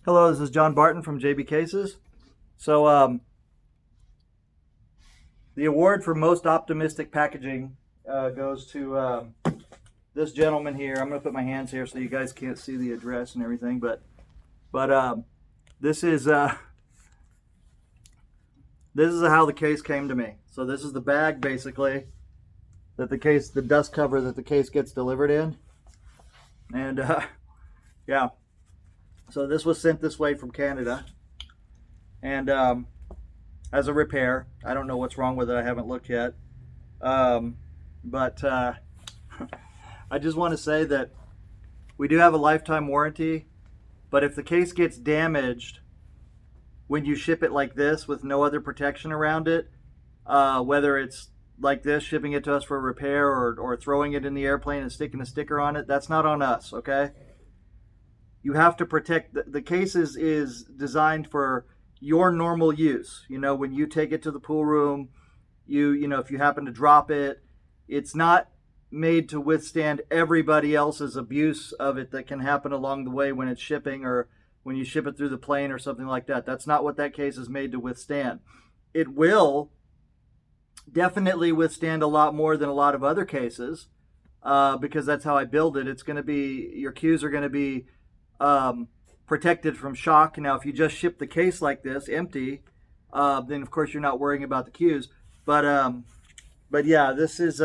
Hello, this is John Barton from JB Cases. So, the award for most optimistic packaging goes to this gentleman here. I'm going to put my hands here so you guys can't see the address and everything, but this is how the case came to me. So this is the bag basically that the dust cover that the case gets delivered in, and yeah. So this was sent this way from Canada, and as a repair. I don't know what's wrong with it. I haven't looked yet, but I just want to say that we do have a lifetime warranty. But if the case gets damaged when you ship it like this with no other protection around it, whether it's like this, shipping it to us for repair, or throwing it in the airplane and sticking a sticker on it, that's not on us, okay? You have to protect the case is designed for your normal use. You know, when you take it to the pool room, you know if you happen to drop it, it's not made to withstand everybody else's abuse of it that can happen along the way when it's shipping or when you ship it through the plane or something like that. That's not what that case is made to withstand. It will definitely withstand a lot more than a lot of other cases, because that's how I build it. It's going to be, your cues are going to be protected from shock. Now, if you just ship the case like this, empty, then of course you're not worrying about the cues. But yeah, this is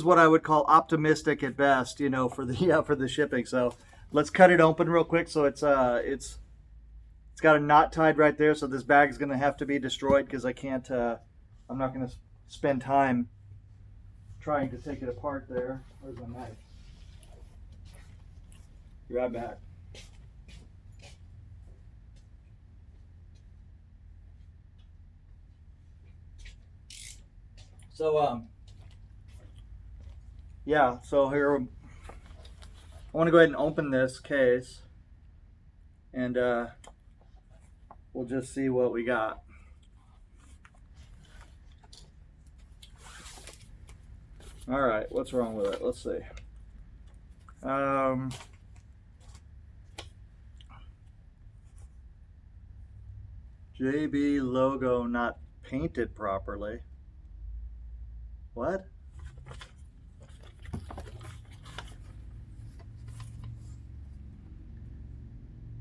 what I would call optimistic at best, you know, for the shipping. So let's cut it open real quick. So it's got a knot tied right there. So this bag is going to have to be destroyed because I can't. I'm not going to spend time trying to take it apart there. Where's my knife? Be right back. So yeah, so here I want to go ahead and open this case, and we'll just see what we got. All right, what's wrong with it? Let's see. JB logo not painted properly. What?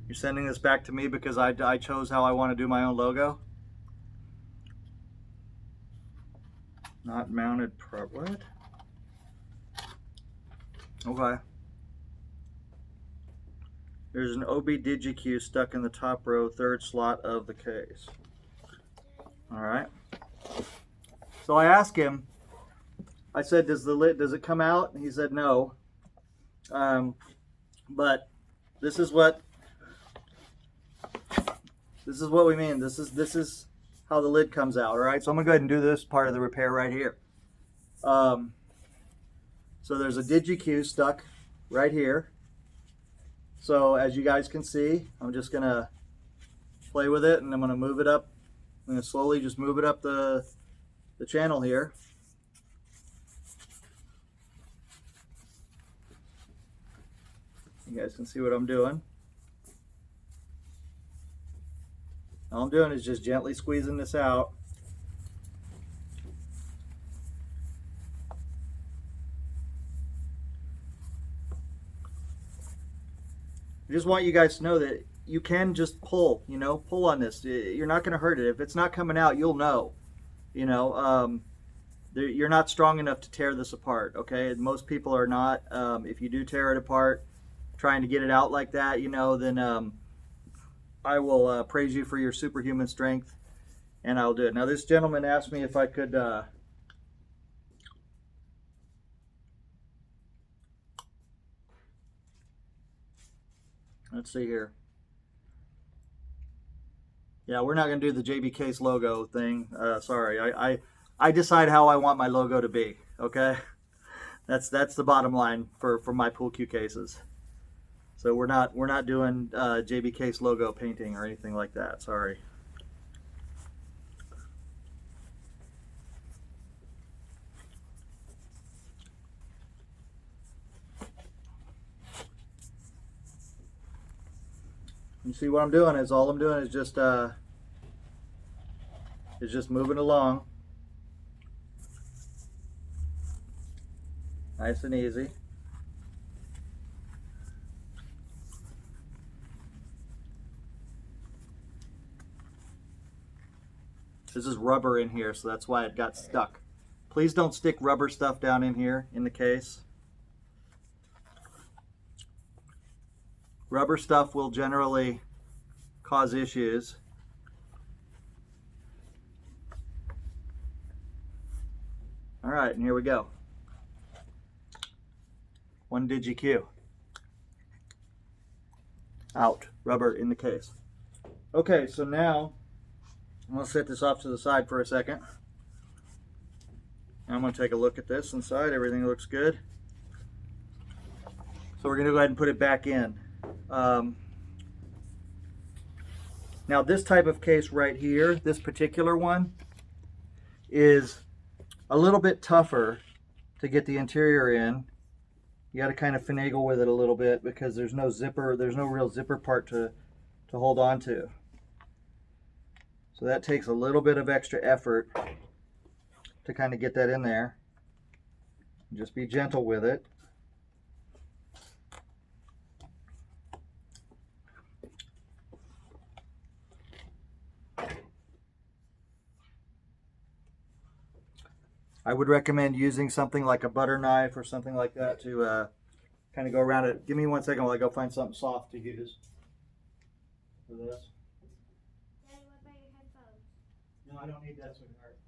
You're sending this back to me because I chose how I want to do my own logo? Not mounted what? Okay. There's an OB DigiQ stuck in the top row, third slot of the case. All right. So I asked him, I said, does it come out? And he said no. But this is what we mean. This is how the lid comes out. All right. So I'm gonna go ahead and do this part of the repair right here. So there's a DigiQ stuck right here. So as you guys can see, I'm just gonna play with it, and I'm gonna move it up. I'm gonna slowly just move it up the channel here. You guys can see what I'm doing. All I'm doing is just gently squeezing this out. I just want you guys to know that you can just pull, pull on this. You're not going to hurt it. If it's not coming out, you'll know. You're not strong enough to tear this apart, okay? Most people are not. If you do tear it apart, trying to get it out like that, then I will praise you for your superhuman strength, and I'll do it. Now, this gentleman asked me if I could let's see here. Yeah, we're not going to do the JB Case logo thing. Sorry, I decide how I want my logo to be. Okay, that's the bottom line for my pool cue cases. So we're not doing JB Case logo painting or anything like that. Sorry. You see what I'm doing is all I'm doing is just moving along. Nice and easy. This is rubber in here, so that's why it got stuck. Please don't stick rubber stuff down in here in the case. Rubber stuff will generally cause issues. All right, and here we go. 1 digi-Q. Out. Rubber in the case. Okay, so now I'm going to set this off to the side for a second. I'm going to take a look at this inside. Everything looks good. So we're going to go ahead and put it back in. Now this type of case right here, this particular one, is a little bit tougher to get the interior in. You got to kind of finagle with it a little bit because there's no zipper, there's no real zipper part to hold on to. So that takes a little bit of extra effort to kind of get that in there. Just be gentle with it. I would recommend using something like a butter knife or something like that to kind of go around it. Give me 1 second while I go find something soft to use for this. Dad, what about your headphones? No, I don't need that, sweetheart.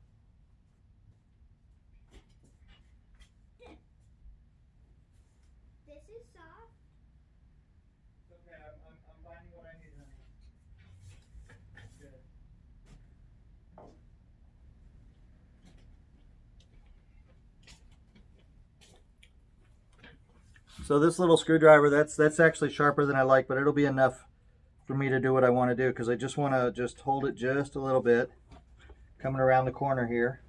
This is soft. It's okay, I'm finding what I need. Good. So this little screwdriver, that's actually sharper than I like, but it'll be enough for me to do what I want to do because I just want to just hold it just a little bit, coming around the corner here.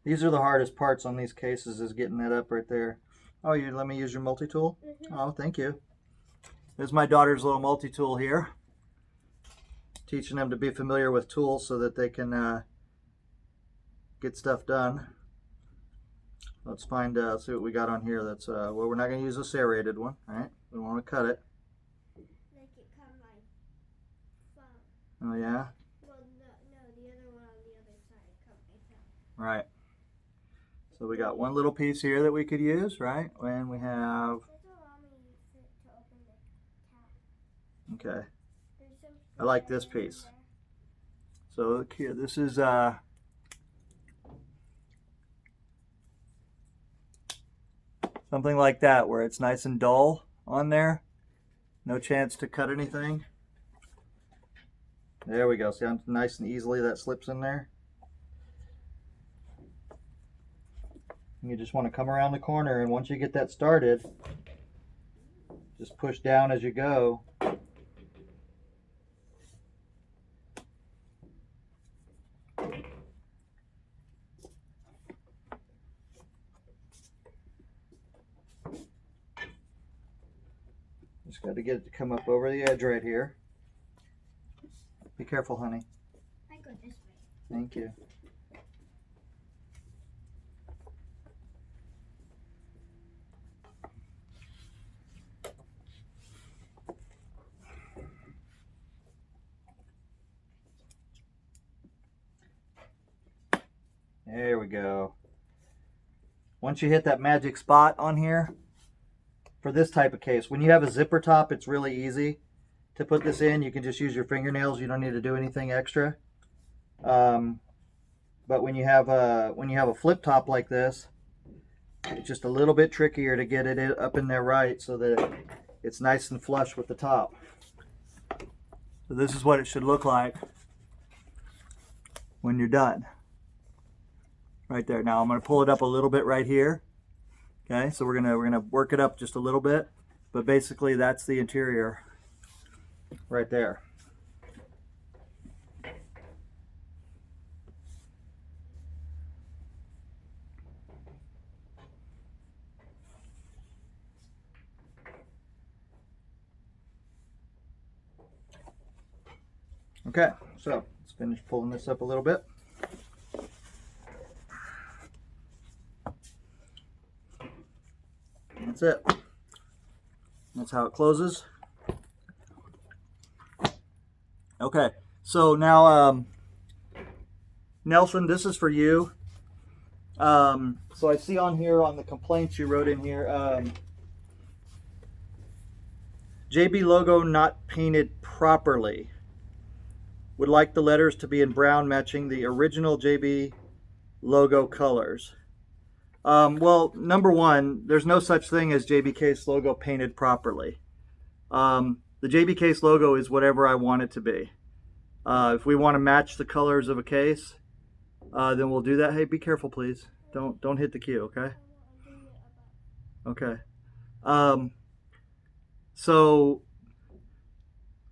These are the hardest parts on these cases, is getting that up right there. Oh, you let me use your multi-tool? Mm-hmm. Oh, thank you. There's my daughter's little multi-tool here. Teaching them to be familiar with tools so that they can get stuff done. Let's find see what we got on here. That's well, we're not going to use a serrated one, right? We want to cut it. Make it come like fun. Oh yeah. Well, no, the other one on the other side. Come like that. Right. So we got one little piece here that we could use, right? And we have. Just allow me to use it to open the cap. Okay. There's some I like this piece. there. So look here. This is something like that, where it's nice and dull on there. No chance to cut anything. There we go. See how nice and easily that slips in there? You just want to come around the corner, and once you get that started, just push down as you go. Just got to get it to come up over the edge right here. Be careful, honey. I go this way. Thank you. There we go. Once you hit that magic spot on here, for this type of case, when you have a zipper top, it's really easy to put this in. You can just use your fingernails. You don't need to do anything extra. But when you have a flip top like this, it's just a little bit trickier to get it up in there right so that it's nice and flush with the top. So this is what it should look like when you're done. Right there. Now I'm going to pull it up a little bit right here. Okay, so we're gonna work it up just a little bit, but basically that's the interior right there. Okay, so let's finish pulling this up a little bit. That's it. That's how it closes. Okay, so now, Nelson, this is for you. So I see on here, on the complaints you wrote in here, JB logo not painted properly. Would like the letters to be in brown, matching the original JB logo colors. Well, number one, there's no such thing as JB Case logo painted properly. The JB Case logo is whatever I want it to be. If we want to match the colors of a case, then we'll do that. Hey, be careful, please. Don't hit the cue, okay? Okay. So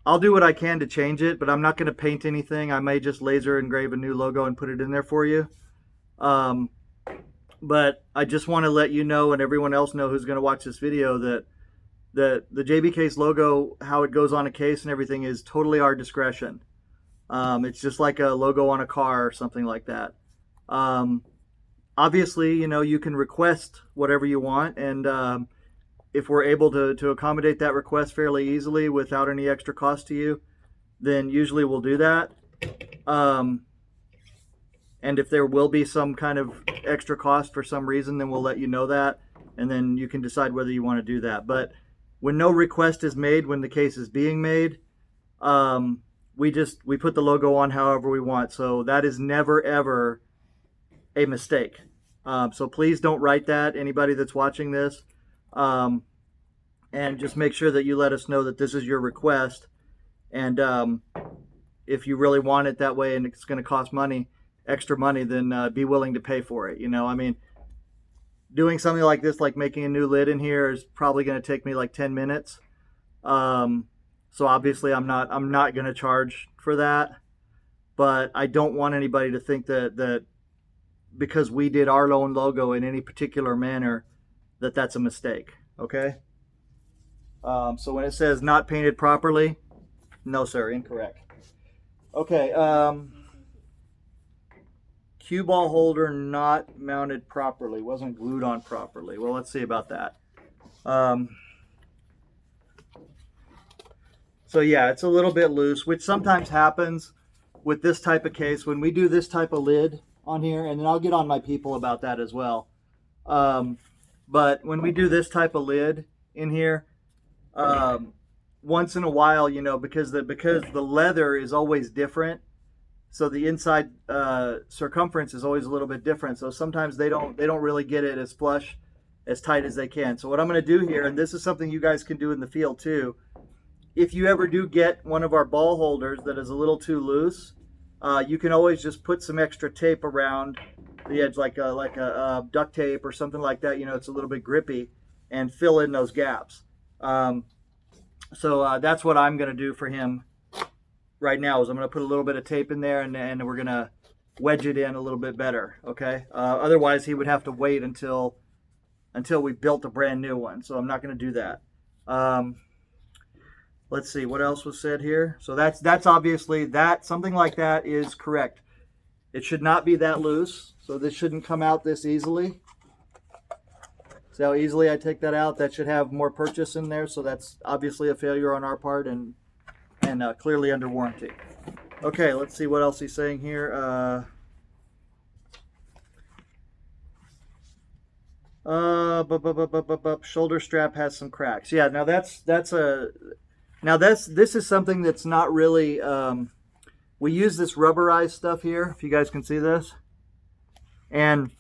I'll do what I can to change it, but I'm not going to paint anything. I may just laser engrave a new logo and put it in there for you. But I just want to let you know, and everyone else know who's going to watch this video, that the JB Case logo, how it goes on a case and everything, is totally our discretion. It's just like a logo on a car or something like that. Obviously, you know, you can request whatever you want, and if we're able to accommodate that request fairly easily without any extra cost to you, then usually we'll do that. And if there will be some kind of extra cost for some reason, then we'll let you know that, and then you can decide whether you want to do that. But when no request is made, when the case is being made, we put the logo on however we want. So that is never ever a mistake. So please don't write that, anybody that's watching this, and just make sure that you let us know that this is your request. And if you really want it that way and it's going to cost money, extra money, then be willing to pay for it. You know, I mean, doing something like this, like making a new lid in here, is probably going to take me like 10 minutes. So obviously I'm not going to charge for that, but I don't want anybody to think that because we did our own logo in any particular manner, that's a mistake. Okay. So when it says not painted properly, no sir, incorrect. Okay. Cue ball holder not mounted properly, wasn't glued on properly. Well, let's see about that. So yeah, it's a little bit loose, which sometimes happens with this type of case. When we do this type of lid on here, and then I'll get on my people about that as well. But when we do this type of lid in here, once in a while, you know, because the leather is always different, so the inside circumference is always a little bit different. So sometimes they don't really get it as flush, as tight as they can. So what I'm going to do here, and this is something you guys can do in the field too, if you ever do get one of our ball holders that is a little too loose, you can always just put some extra tape around the edge, like a duct tape or something like that. You know, it's a little bit grippy, and fill in those gaps. So that's what I'm going to do for him right now. Is I'm going to put a little bit of tape in there, and we're going to wedge it in a little bit better. Okay. Otherwise, he would have to wait until we built a brand new one. So I'm not going to do that. Let's see what else was said here. So that's obviously that something like that is correct. It should not be that loose. So this shouldn't come out this easily. See how easily I take that out? That should have more purchase in there. So that's obviously a failure on our part, and clearly under warranty. Okay, let's see what else he's saying here. Shoulder strap has some cracks. Yeah, now this is something that's not really. We use this rubberized stuff here, if you guys can see this, and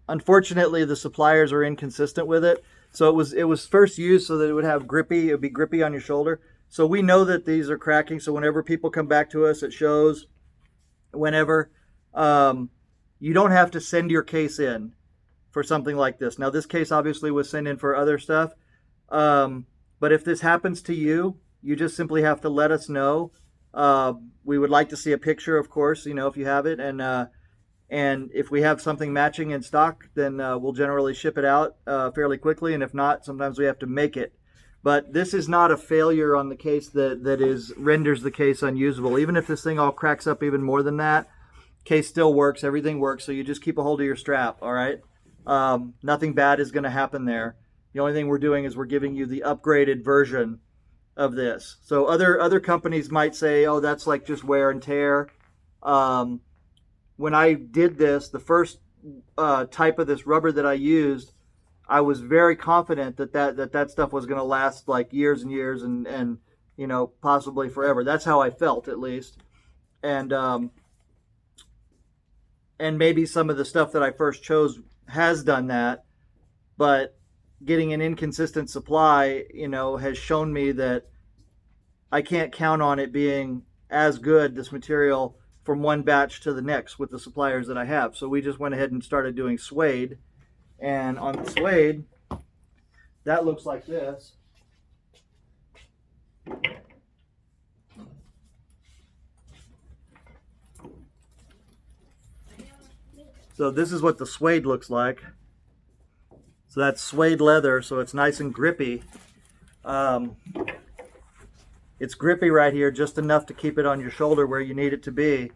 unfortunately the suppliers are inconsistent with it. So it was first used so that it would be grippy on your shoulder. So we know that these are cracking. So whenever people come back to us, it shows. Whenever you don't have to send your case in for something like this. Now this case obviously was sent in for other stuff, but if this happens to you, you just simply have to let us know. We would like to see a picture, of course, you know, if you have it, and if we have something matching in stock, then we'll generally ship it out fairly quickly. And if not, sometimes we have to make it But this is not a failure on the case that renders the case unusable. Even if this thing all cracks up even more than that, case still works, everything works, so you just keep a hold of your strap, all right? Nothing bad is going to happen there. The only thing we're doing is we're giving you the upgraded version of this. So other companies might say, oh, that's like just wear and tear. When I did this, the first type of this rubber that I used, I was very confident that stuff was going to last like years and years and you know, possibly forever. That's how I felt, at least. And maybe some of the stuff that I first chose has done that, but getting an inconsistent supply, you know, has shown me that I can't count on it being as good, this material, from one batch to the next with the suppliers that I have. So we just went ahead and started doing suede. And on the suede, that looks like this. So this is what the suede looks like. So that's suede leather, so it's nice and grippy. It's grippy right here, just enough to keep it on your shoulder where you need it to be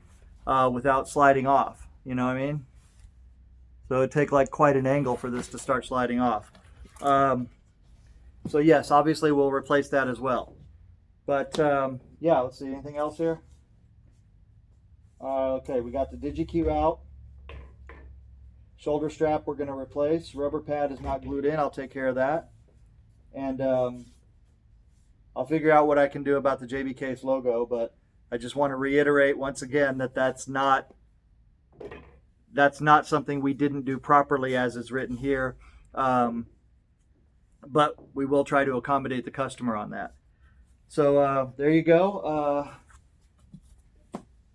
without sliding off. You know what I mean? So it'd take like quite an angle for this to start sliding off. So yes, obviously we'll replace that as well. But yeah, let's see, anything else here? Okay, we got the DigiQ out. Shoulder strap we're going to replace. Rubber pad is not glued in. I'll take care of that. And I'll figure out what I can do about the JB Case logo, but I just want to reiterate once again that that's not something we didn't do properly as is written here. But we will try to accommodate the customer on that. So there you go.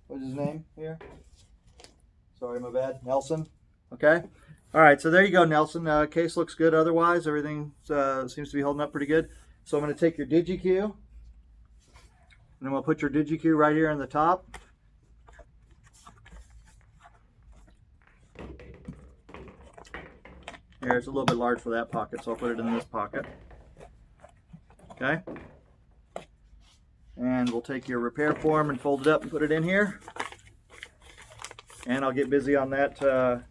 What's his name here? Sorry, my bad. Nelson. Okay. All right. So there you go, Nelson. Case looks good. Otherwise, everything seems to be holding up pretty good. So I'm going to take your DigiQ, and then we'll put your DigiQ right here on the top. Here, it's a little bit large for that pocket, so I'll put it in this pocket. Okay. And we'll take your repair form and fold it up and put it in here. And I'll get busy on that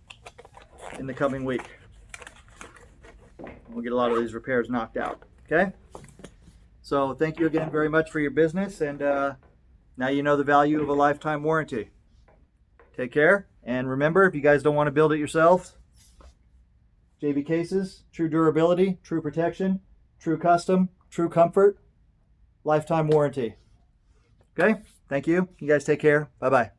in the coming week. We'll get a lot of these repairs knocked out. Okay? So thank you again very much for your business, and now you know the value of a lifetime warranty. Take care, and remember, if you guys don't want to build it yourselves, JB Cases, true durability, true protection, true custom, true comfort, lifetime warranty. Okay? Thank you. You guys take care. Bye-bye.